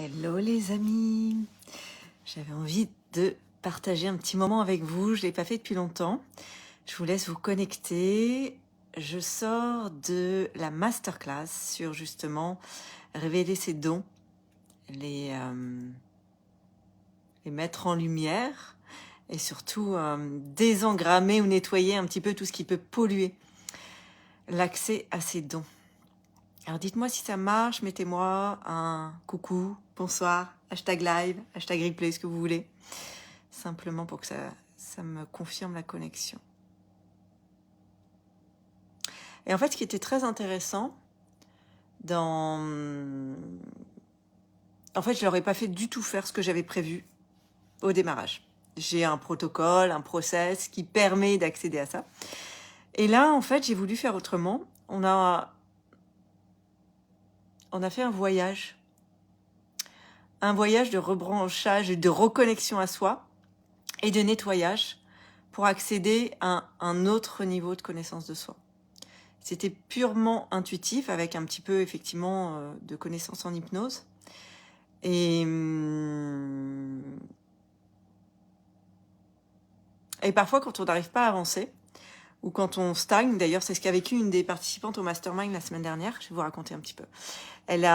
Hello les amis, j'avais envie de partager un petit moment avec vous, je ne l'ai pas fait depuis longtemps. Je vous laisse vous connecter. Je sors de la masterclass sur justement révéler ses dons, les mettre en lumière et surtout désengrammer ou nettoyer un petit peu tout ce qui peut polluer l'accès à ses dons. Alors dites-moi si ça marche, mettez-moi un coucou, bonsoir, hashtag live, hashtag replay, ce que vous voulez. Simplement pour que ça me confirme la connexion. Et en fait, ce qui était très intéressant, en fait, je leur ai pas fait du tout faire ce que j'avais prévu au démarrage. J'ai un protocole, un process qui permet d'accéder à ça. Et là, en fait, j'ai voulu faire autrement. On a fait un voyage de rebranchage, de reconnexion à soi et de nettoyage pour accéder à un autre niveau de connaissance de soi. C'était purement intuitif avec un petit peu effectivement de connaissance en hypnose. Et parfois quand on n'arrive pas à avancer ou quand on stagne, d'ailleurs c'est ce qu'a vécu une des participantes au mastermind la semaine dernière, je vais vous raconter un petit peu. Elle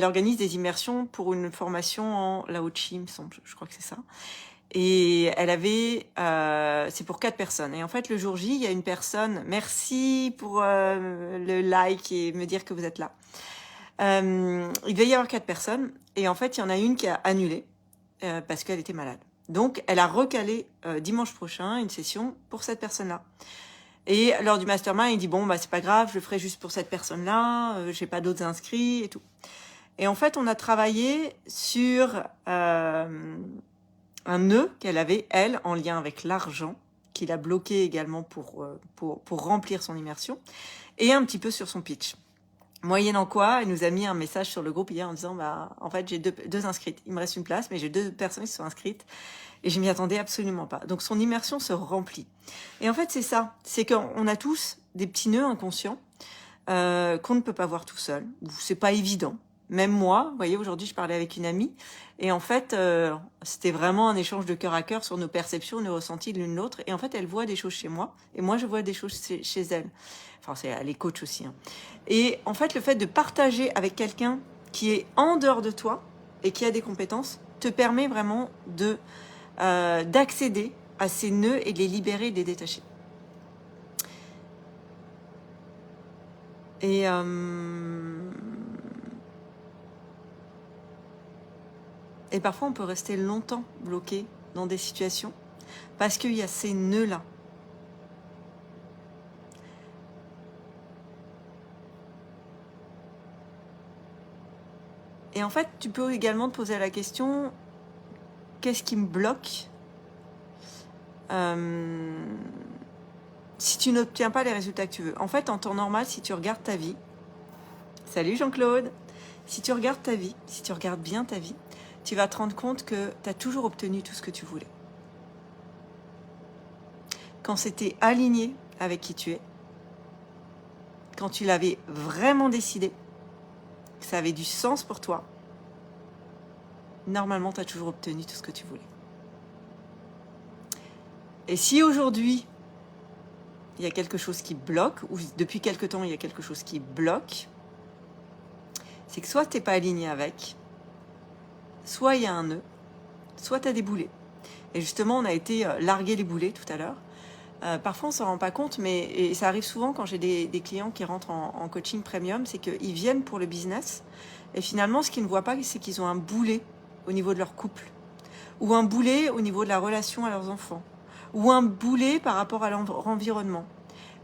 organise des immersions pour une formation en Lao Chi, il me semble, je crois que c'est ça. Et elle avait, c'est pour 4 personnes. Et en fait, le jour J, il y a une personne, merci pour le like et me dire que vous êtes là. Il devait y avoir 4 personnes. Et en fait, il y en a une qui a annulé parce qu'elle était malade. Donc, elle a recalé dimanche prochain une session pour cette personne-là. Et lors du mastermind, il dit, bon, bah c'est pas grave, je le ferai juste pour cette personne-là, j'ai pas d'autres inscrits et tout. Et en fait, on a travaillé sur un nœud qu'elle avait, elle, en lien avec l'argent, qui l'a bloqué également pour remplir son immersion, et un petit peu sur son pitch. Moyennant quoi, elle nous a mis un message sur le groupe hier en disant, bah, en fait, j'ai deux inscrites. Il me reste une place, mais j'ai 2 personnes qui sont inscrites, et je m'y attendais absolument pas. Donc, son immersion se remplit. Et en fait, c'est ça. C'est qu'on a tous des petits nœuds inconscients qu'on ne peut pas voir tout seul, ou c'est pas évident. Même moi, vous voyez, aujourd'hui, je parlais avec une amie, et en fait, c'était vraiment un échange de cœur à cœur sur nos perceptions, nos ressentis de l'une l'autre, et en fait, elle voit des choses chez moi, et moi, je vois des choses chez elle. Enfin, elle est coach aussi. Hein. Et en fait, le fait de partager avec quelqu'un qui est en dehors de toi, et qui a des compétences, te permet vraiment d'accéder à ces nœuds et de les libérer et de les détacher. Et parfois, on peut rester longtemps bloqué dans des situations parce qu'il y a ces nœuds-là. Et en fait, tu peux également te poser la question, qu'est-ce qui me bloque si tu n'obtiens pas les résultats que tu veux? En fait, en temps normal, si tu regardes ta vie, salut Jean-Claude, si tu regardes ta vie, si tu regardes bien ta vie, tu vas te rendre compte que tu as toujours obtenu tout ce que tu voulais. Quand c'était aligné avec qui tu es, quand tu l'avais vraiment décidé, que ça avait du sens pour toi, normalement, tu as toujours obtenu tout ce que tu voulais. Et si aujourd'hui, il y a quelque chose qui bloque, ou depuis quelque temps, il y a quelque chose qui bloque, c'est que soit tu n'es pas aligné avec, soit il y a un nœud, soit tu as des boulets. Et justement, on a été larguer les boulets tout à l'heure. Parfois, on ne s'en rend pas compte, et ça arrive souvent quand j'ai des clients qui rentrent en coaching premium, c'est qu'ils viennent pour le business, et finalement, ce qu'ils ne voient pas, c'est qu'ils ont un boulet au niveau de leur couple, ou un boulet au niveau de la relation à leurs enfants, ou un boulet par rapport à leur environnement.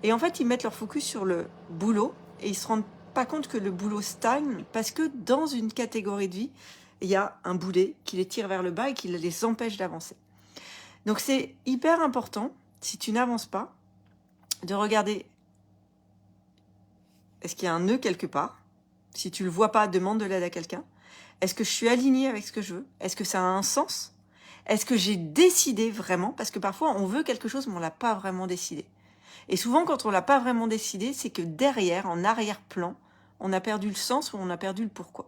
Et en fait, ils mettent leur focus sur le boulot, et ils ne se rendent pas compte que le boulot stagne, parce que dans une catégorie de vie, il y a un boulet qui les tire vers le bas et qui les empêche d'avancer. Donc c'est hyper important, si tu n'avances pas, de regarder, est-ce qu'il y a un nœud quelque part? Si tu ne le vois pas, demande de l'aide à quelqu'un. Est-ce que je suis alignée avec ce que je veux? Est-ce que ça a un sens? Est-ce que j'ai décidé vraiment? Parce que parfois, on veut quelque chose, mais on ne l'a pas vraiment décidé. Et souvent, quand on ne l'a pas vraiment décidé, c'est que derrière, en arrière-plan, on a perdu le sens ou on a perdu le pourquoi.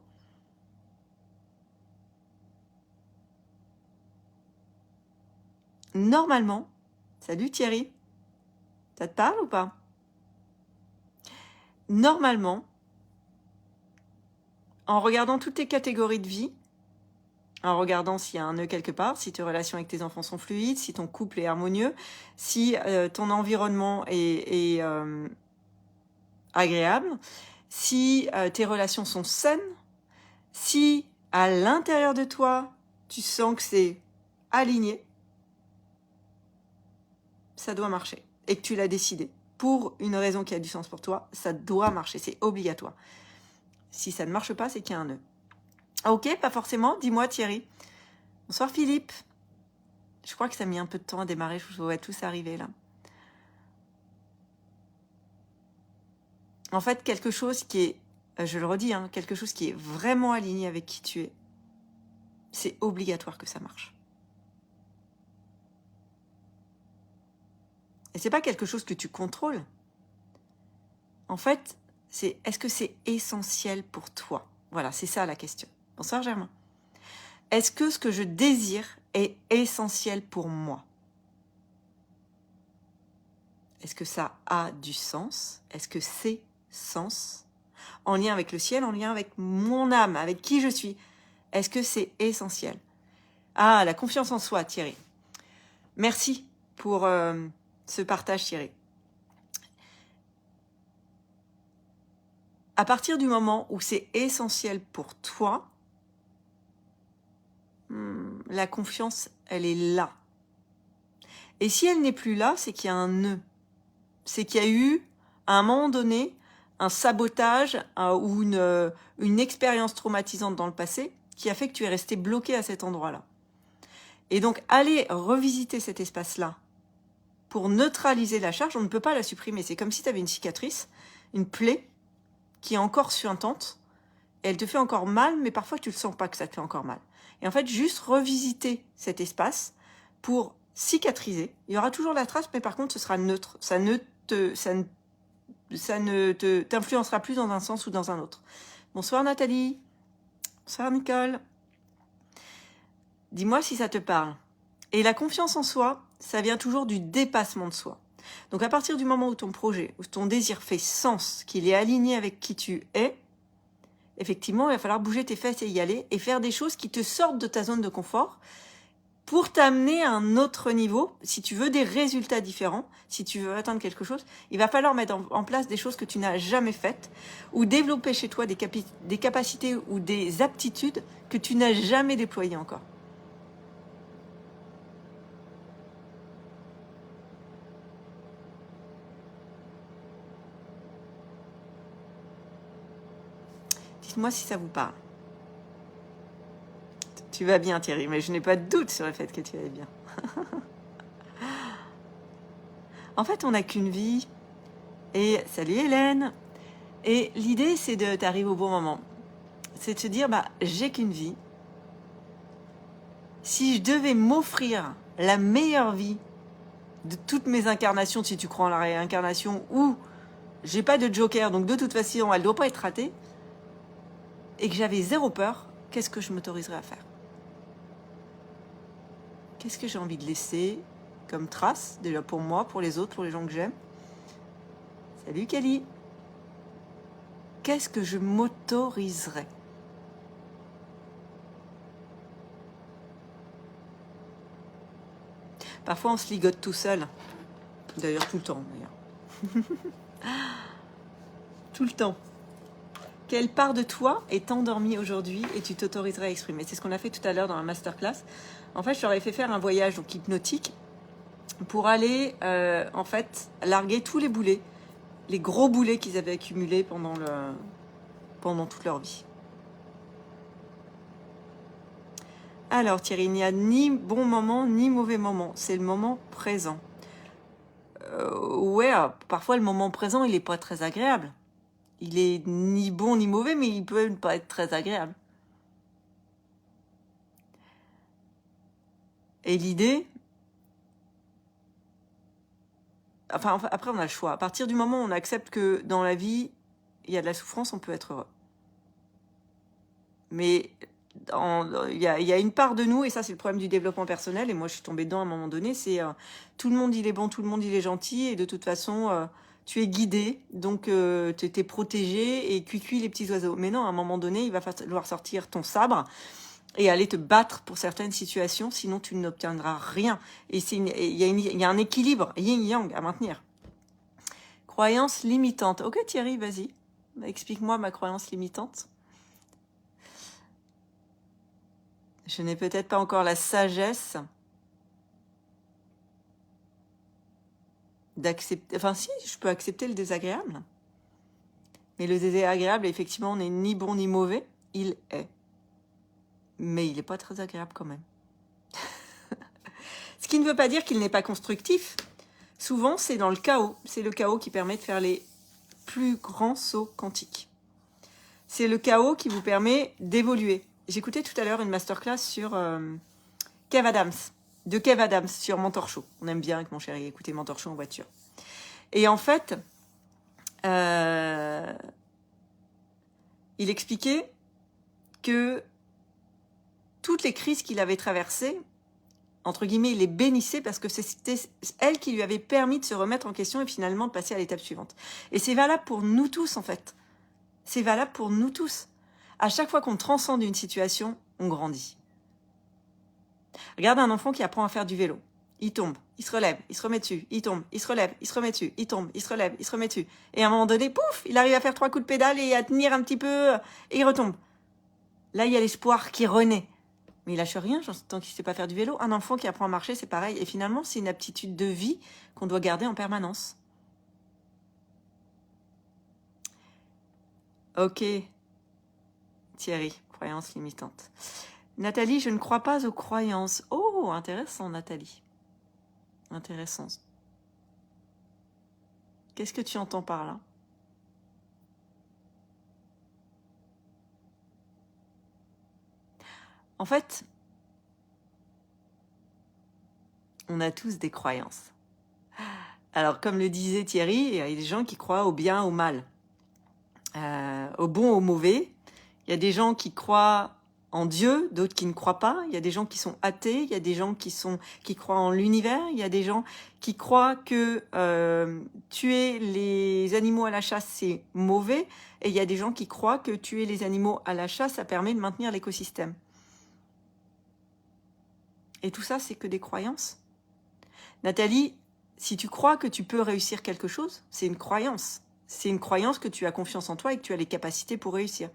normalement, salut Thierry, ça te parle ou pas? Normalement, en regardant toutes tes catégories de vie, en regardant s'il y a un nœud quelque part, si tes relations avec tes enfants sont fluides, si ton couple est harmonieux, si ton environnement est agréable, si tes relations sont saines, si à l'intérieur de toi, tu sens que c'est aligné, ça doit marcher. Et que tu l'as décidé. Pour une raison qui a du sens pour toi, ça doit marcher, c'est obligatoire. Si ça ne marche pas, c'est qu'il y a un nœud. Ok, pas forcément, dis-moi Thierry. Bonsoir Philippe. Je crois que ça a mis un peu de temps à démarrer, je vous vois tous arriver là. En fait, quelque chose qui est, je le redis, hein, quelque chose qui est vraiment aligné avec qui tu es, c'est obligatoire que ça marche. Et c'est pas quelque chose que tu contrôles. En fait, c'est est-ce que c'est essentiel pour toi? Voilà, c'est ça la question. Bonsoir Germain. Est-ce que ce que je désire est essentiel pour moi? Est-ce que ça a du sens? Est-ce que c'est sens? En lien avec le ciel, en lien avec mon âme, avec qui je suis. Est-ce que c'est essentiel? Ah, la confiance en soi, Thierry. Merci pour ce partage, Thierry. À partir du moment où c'est essentiel pour toi, la confiance, elle est là. Et si elle n'est plus là, c'est qu'il y a un nœud. C'est qu'il y a eu, à un moment donné, un sabotage ou une expérience traumatisante dans le passé qui a fait que tu es resté bloqué à cet endroit-là. Et donc, aller revisiter cet espace-là pour neutraliser la charge, on ne peut pas la supprimer. C'est comme si tu avais une cicatrice, une plaie qui est encore suintante, et elle te fait encore mal, mais parfois tu ne sens pas que ça te fait encore mal. Et en fait, juste revisiter cet espace pour cicatriser. Il y aura toujours la trace, mais par contre, ce sera neutre. Ça ne t'influencera plus dans un sens ou dans un autre. Bonsoir Nathalie. Bonsoir Nicole. Dis-moi si ça te parle. Et la confiance en soi, ça vient toujours du dépassement de soi. Donc à partir du moment où ton projet, où ton désir fait sens, qu'il est aligné avec qui tu es, effectivement, il va falloir bouger tes fesses et y aller et faire des choses qui te sortent de ta zone de confort pour t'amener à un autre niveau. Si tu veux des résultats différents, si tu veux atteindre quelque chose, il va falloir mettre en place des choses que tu n'as jamais faites ou développer chez toi des capacités ou des aptitudes que tu n'as jamais déployées encore. Dites-moi si ça vous parle. Tu vas bien Thierry, mais je n'ai pas de doute sur le fait que tu vas bien. En fait, on n'a qu'une vie. Et salut Hélène. Et l'idée, c'est de t'arriver au bon moment. C'est de se dire, j'ai qu'une vie. Si je devais m'offrir la meilleure vie de toutes mes incarnations, si tu crois en la réincarnation, ou j'ai pas de joker, donc de toute façon, elle doit pas être ratée, et que j'avais zéro peur, qu'est-ce que je m'autoriserais à faire? Qu'est-ce que j'ai envie de laisser comme trace, déjà pour moi, pour les autres, pour les gens que j'aime? Salut Kelly. Qu'est-ce que je m'autoriserais? Parfois, on se ligote tout seul. D'ailleurs, tout le temps, d'ailleurs. Tout le temps. Quelle part de toi est endormie aujourd'hui et tu t'autoriserais à exprimer? C'est ce qu'on a fait tout à l'heure dans la masterclass. En fait, je leur ai fait faire un voyage donc hypnotique pour aller, en fait, larguer tous les boulets, les gros boulets qu'ils avaient accumulés pendant toute leur vie. Alors Thierry, il n'y a ni bon moment ni mauvais moment, c'est le moment présent. Ouais, parfois le moment présent, il n'est pas très agréable. Il est ni bon ni mauvais, mais il peut ne pas être très agréable. Et l'idée, enfin après on a le choix. À partir du moment où on accepte que dans la vie, il y a de la souffrance, on peut être heureux. Mais il y a une part de nous, et ça c'est le problème du développement personnel, et moi je suis tombée dedans à un moment donné, c'est tout le monde il est bon, tout le monde il est gentil, et de toute façon tu es guidé, donc tu es protégé, et cuicui les petits oiseaux. Mais non, à un moment donné, il va falloir sortir ton sabre et aller te battre pour certaines situations, sinon tu n'obtiendras rien. Et il y a un équilibre yin-yang à maintenir. Croyance limitante. Ok Thierry, vas-y, explique-moi ma croyance limitante. Je n'ai peut-être pas encore la sagesse d'accepter... Enfin si, je peux accepter le désagréable. Mais le désagréable, effectivement, n'est ni bon ni mauvais. Il est. Mais il n'est pas très agréable quand même. Ce qui ne veut pas dire qu'il n'est pas constructif. Souvent, c'est dans le chaos. C'est le chaos qui permet de faire les plus grands sauts quantiques. C'est le chaos qui vous permet d'évoluer. J'écoutais tout à l'heure une masterclass sur Kev Adams, de Kev Adams sur Mentor Show. On aime bien avec mon chéri écouter Mentor Show en voiture. Et en fait, il expliquait que toutes les crises qu'il avait traversées, entre guillemets, il les bénissait parce que c'était elle qui lui avait permis de se remettre en question et finalement de passer à l'étape suivante. Et c'est valable pour nous tous, en fait. C'est valable pour nous tous. À chaque fois qu'on transcende une situation, on grandit. Regarde un enfant qui apprend à faire du vélo. Il tombe, il se relève, il se remet dessus, il tombe, il se relève, il se remet dessus, il tombe, il se relève, il se remet dessus. Et à un moment donné, pouf, il arrive à faire 3 coups de pédale et à tenir un petit peu et il retombe. Là, il y a l'espoir qui renaît. Mais il lâche rien tant qu'il ne sait pas faire du vélo. Un enfant qui apprend à marcher, c'est pareil. Et finalement, c'est une aptitude de vie qu'on doit garder en permanence. Ok, Thierry, croyance limitante. Nathalie, je ne crois pas aux croyances. Oh, intéressant, Nathalie. Intéressant. Qu'est-ce que tu entends par là? En fait, on a tous des croyances. Alors, comme le disait Thierry, il y a des gens qui croient au bien, au mal, au bon, au mauvais. Il y a des gens qui croient en Dieu, d'autres qui ne croient pas. Il y a des gens qui sont athées, il y a des gens qui croient en l'univers, il y a des gens qui croient que tuer les animaux à la chasse, c'est mauvais. Et il y a des gens qui croient que tuer les animaux à la chasse, ça permet de maintenir l'écosystème. Et tout ça, c'est que des croyances. Nathalie, si tu crois que tu peux réussir quelque chose, c'est une croyance. C'est une croyance que tu as confiance en toi et que tu as les capacités pour réussir.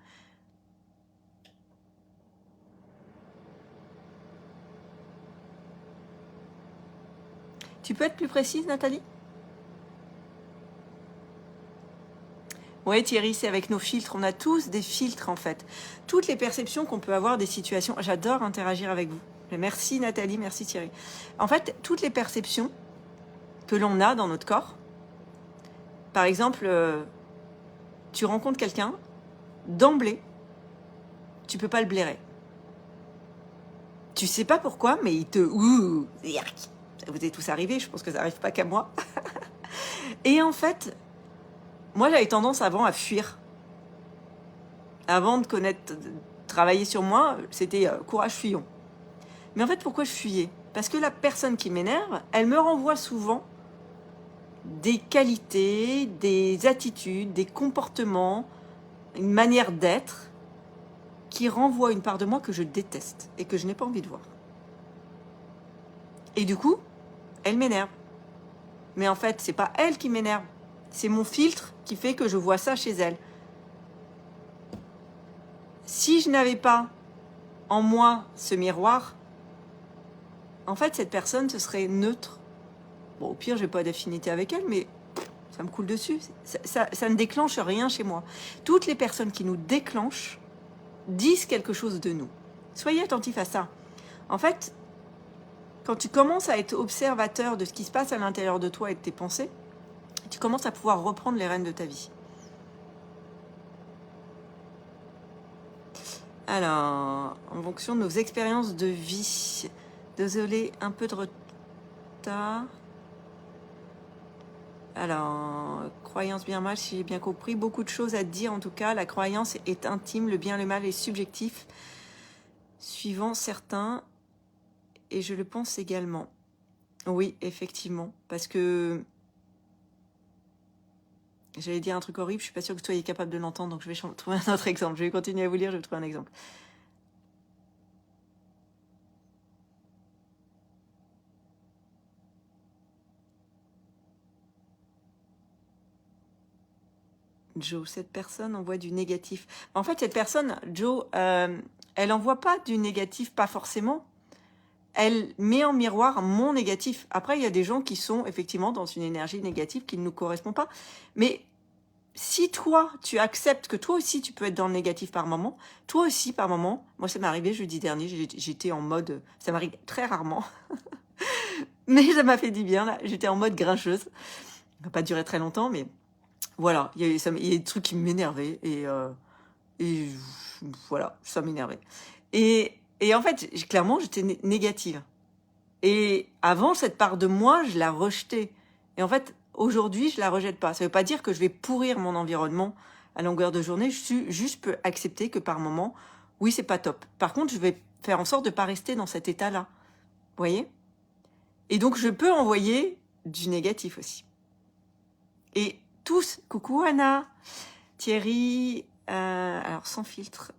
Tu peux être plus précise, Nathalie? Oui, Thierry, c'est avec nos filtres. On a tous des filtres, en fait. Toutes les perceptions qu'on peut avoir des situations. J'adore interagir avec vous. Merci, Nathalie. Merci, Thierry. En fait, toutes les perceptions que l'on a dans notre corps. Par exemple, tu rencontres quelqu'un, d'emblée, tu peux pas le blairer. Tu sais pas pourquoi, mais il te... Ouh, ça vous est tous arrivé, je pense que ça n'arrive pas qu'à moi. Et en fait, moi j'avais tendance avant à fuir. Avant de connaître, de travailler sur moi, c'était courage fuyons. Mais en fait, pourquoi je fuyais? Parce que la personne qui m'énerve, elle me renvoie souvent des qualités, des attitudes, des comportements, une manière d'être qui renvoie une part de moi que je déteste et que je n'ai pas envie de voir. Et du coup, elle m'énerve. Mais en fait, c'est pas elle qui m'énerve. C'est mon filtre qui fait que je vois ça chez elle. Si je n'avais pas en moi ce miroir, en fait, cette personne, ce serait neutre. Bon, au pire, je n'ai pas d'affinité avec elle, mais ça me coule dessus. Ça ne déclenche rien chez moi. Toutes les personnes qui nous déclenchent disent quelque chose de nous. Soyez attentifs à ça. En fait, quand tu commences à être observateur de ce qui se passe à l'intérieur de toi et de tes pensées, tu commences à pouvoir reprendre les rênes de ta vie. Alors, en fonction de nos expériences de vie, désolé, un peu de retard. Alors, croyance bien mal, si j'ai bien compris, beaucoup de choses à dire en tout cas. La croyance est intime, le bien, le mal est subjectif. suivant certains, et je le pense également. Oui, effectivement, parce que j'allais dire un truc horrible, je suis pas sûre que vous soyez capable de l'entendre, donc je vais trouver un autre exemple. Je vais continuer à vous lire, je vais trouver un exemple. Joe, cette personne envoie du négatif. En fait, cette personne, Joe, elle envoie pas du négatif, pas forcément. Elle met en miroir mon négatif. Après, il y a des gens qui sont effectivement dans une énergie négative qui ne nous correspond pas. Mais si toi, tu acceptes que toi aussi, tu peux être dans le négatif par moment, toi aussi, par moment, moi, ça m'est arrivé jeudi dernier, j'étais en mode, ça m'arrive très rarement, mais ça m'a fait du bien, là. J'étais en mode grincheuse. Ça va pas durer très longtemps, mais voilà, il y a des trucs qui m'énervaient et voilà, ça m'énervait. Et en fait, clairement, j'étais négative. Et avant, cette part de moi, je la rejetais. Et en fait, aujourd'hui, je la rejette pas. Ça veut pas dire que je vais pourrir mon environnement à longueur de journée. Juste peux accepter que par moment, oui, c'est pas top. Par contre, je vais faire en sorte de pas rester dans cet état-là. Vous voyez? Et donc, je peux envoyer du négatif aussi. Et tous, coucou Anna, Thierry, alors sans filtre.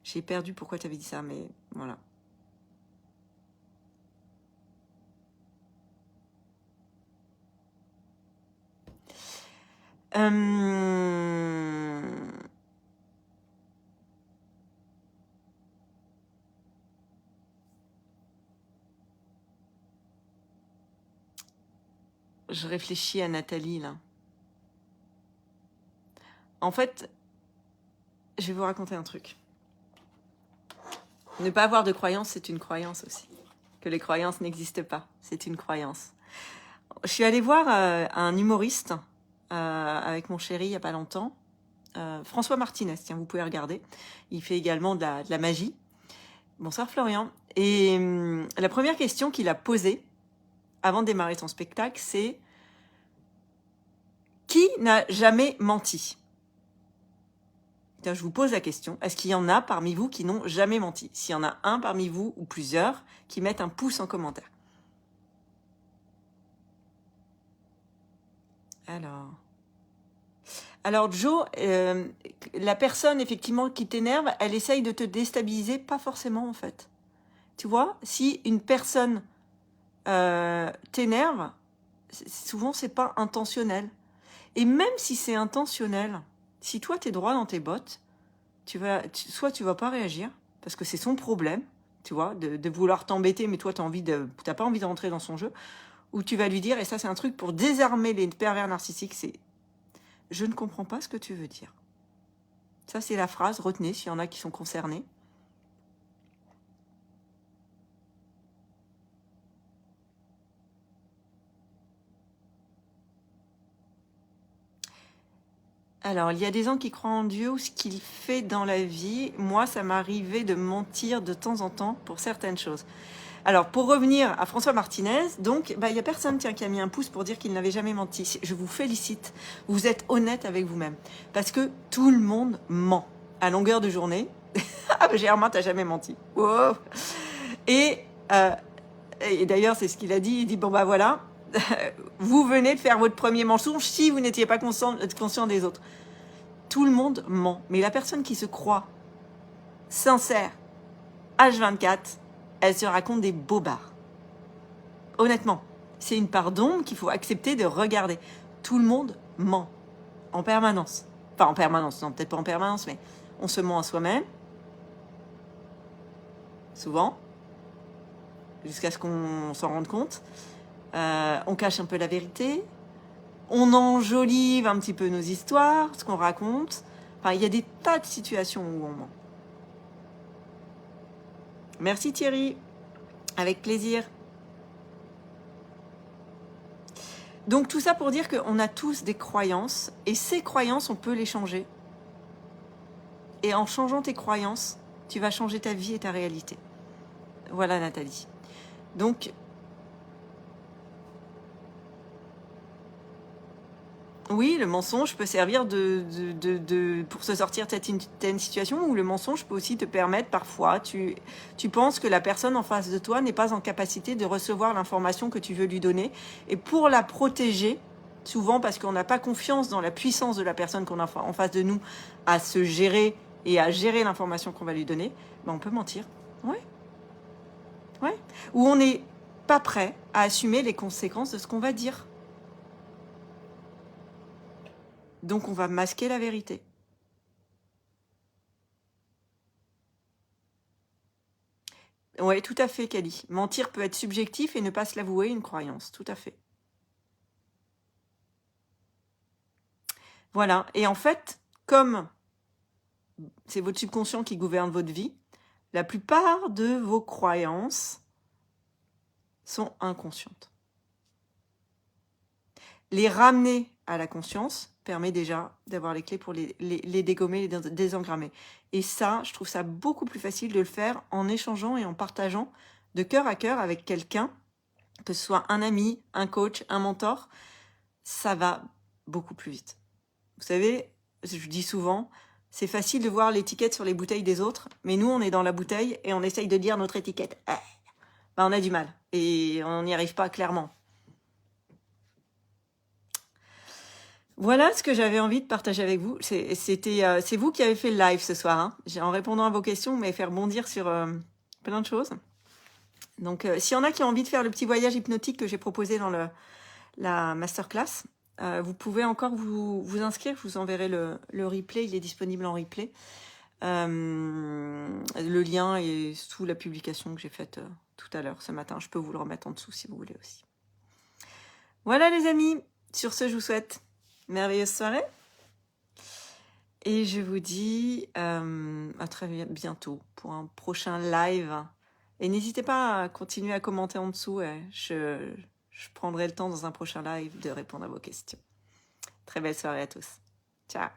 J'ai perdu pourquoi tu avais dit ça, mais voilà. Je réfléchis à Nathalie, là. En fait, je vais vous raconter un truc. Ne pas avoir de croyance, c'est une croyance aussi. Que les croyances n'existent pas, c'est une croyance. Je suis allée voir un humoriste avec mon chéri il n'y a pas longtemps. François Martinez, tiens, vous pouvez regarder. Il fait également de la magie. Bonsoir Florian. Et la première question qu'il a posée avant de démarrer son spectacle, c'est « Qui n'a jamais menti ?» Je vous pose la question, est-ce qu'il y en a parmi vous qui n'ont jamais menti? S'il y en a un parmi vous ou plusieurs, qui mettent un pouce en commentaire. Alors Joe, la personne effectivement qui t'énerve, elle essaye de te déstabiliser, pas forcément en fait. Tu vois, si une personne t'énerve, souvent c'est pas intentionnel. Et même si c'est intentionnel, si toi t'es droit dans tes bottes, soit tu vas pas réagir, parce que c'est son problème, tu vois, de vouloir t'embêter, mais toi t'as pas envie de rentrer dans son jeu, ou tu vas lui dire, et ça c'est un truc pour désarmer les pervers narcissiques, c'est « je ne comprends pas ce que tu veux dire ». Ça c'est la phrase, retenez s'il y en a qui sont concernés. Alors, il y a des gens qui croient en Dieu ou ce qu'il fait dans la vie. Moi, ça m'arrivait de mentir de temps en temps pour certaines choses. Alors, pour revenir à François Martinez, donc, il n'y a personne qui a mis un pouce pour dire qu'il n'avait jamais menti. Je vous félicite. Vous êtes honnête avec vous-même. Parce que tout le monde ment à longueur de journée. Ah, Germain, t'as jamais menti. Wow. Et d'ailleurs, c'est ce qu'il a dit. Il dit, bon, voilà, vous venez de faire votre premier mensonge si vous n'étiez pas conscient des autres. Tout le monde ment. Mais la personne qui se croit sincère, H24, elle se raconte des bobards. Honnêtement, c'est une part d'ombre qu'il faut accepter de regarder. Tout le monde ment. En permanence. Enfin, en permanence, non, peut-être pas en permanence, mais on se ment à soi-même. Souvent. Jusqu'à ce qu'on s'en rende compte. On cache un peu la vérité. On enjolive un petit peu nos histoires, ce qu'on raconte. Enfin, il y a des tas de situations où on ment. Merci Thierry. Avec plaisir. Donc tout ça pour dire qu'on a tous des croyances. Et ces croyances, on peut les changer. Et en changeant tes croyances, tu vas changer ta vie et ta réalité. Voilà Nathalie. Donc, Oui, le mensonge peut servir pour se sortir de certaine situation, ou le mensonge peut aussi te permettre parfois, tu penses que la personne en face de toi n'est pas en capacité de recevoir l'information que tu veux lui donner, et pour la protéger, souvent parce qu'on n'a pas confiance dans la puissance de la personne qu'on a en face de nous à se gérer et à gérer l'information qu'on va lui donner, ben on peut mentir. Ouais. Ouais. Ou on n'est pas prêt à assumer les conséquences de ce qu'on va dire. Donc on va masquer la vérité. Oui, tout à fait, Kali. Mentir peut être subjectif et ne pas se l'avouer une croyance, tout à fait. Voilà, et en fait, comme c'est votre subconscient qui gouverne votre vie, la plupart de vos croyances sont inconscientes. Les ramener à la conscience permet déjà d'avoir les clés pour les dégommer, les désengrammer. Et ça, je trouve ça beaucoup plus facile de le faire en échangeant et en partageant de cœur à cœur avec quelqu'un, que ce soit un ami, un coach, un mentor. Ça va beaucoup plus vite. Vous savez, je dis souvent, c'est facile de voir l'étiquette sur les bouteilles des autres, mais nous, on est dans la bouteille et on essaye de lire notre étiquette. Ben, on a du mal et on n'y arrive pas clairement. Voilà ce que j'avais envie de partager avec vous. C'est vous qui avez fait le live ce soir. Hein. En répondant à vos questions, vous m'avez fait rebondir sur plein de choses. Donc, s'il y en a qui ont envie de faire le petit voyage hypnotique que j'ai proposé dans la masterclass, vous pouvez encore vous inscrire. Je vous enverrai le replay. Il est disponible en replay. Le lien est sous la publication que j'ai faite tout à l'heure, ce matin. Je peux vous le remettre en dessous si vous voulez aussi. Voilà les amis. Sur ce, je vous souhaite merveilleuse soirée. Et je vous dis à très bientôt pour un prochain live. Et n'hésitez pas à continuer à commenter en dessous. Je prendrai le temps dans un prochain live de répondre à vos questions. Très belle soirée à tous. Ciao.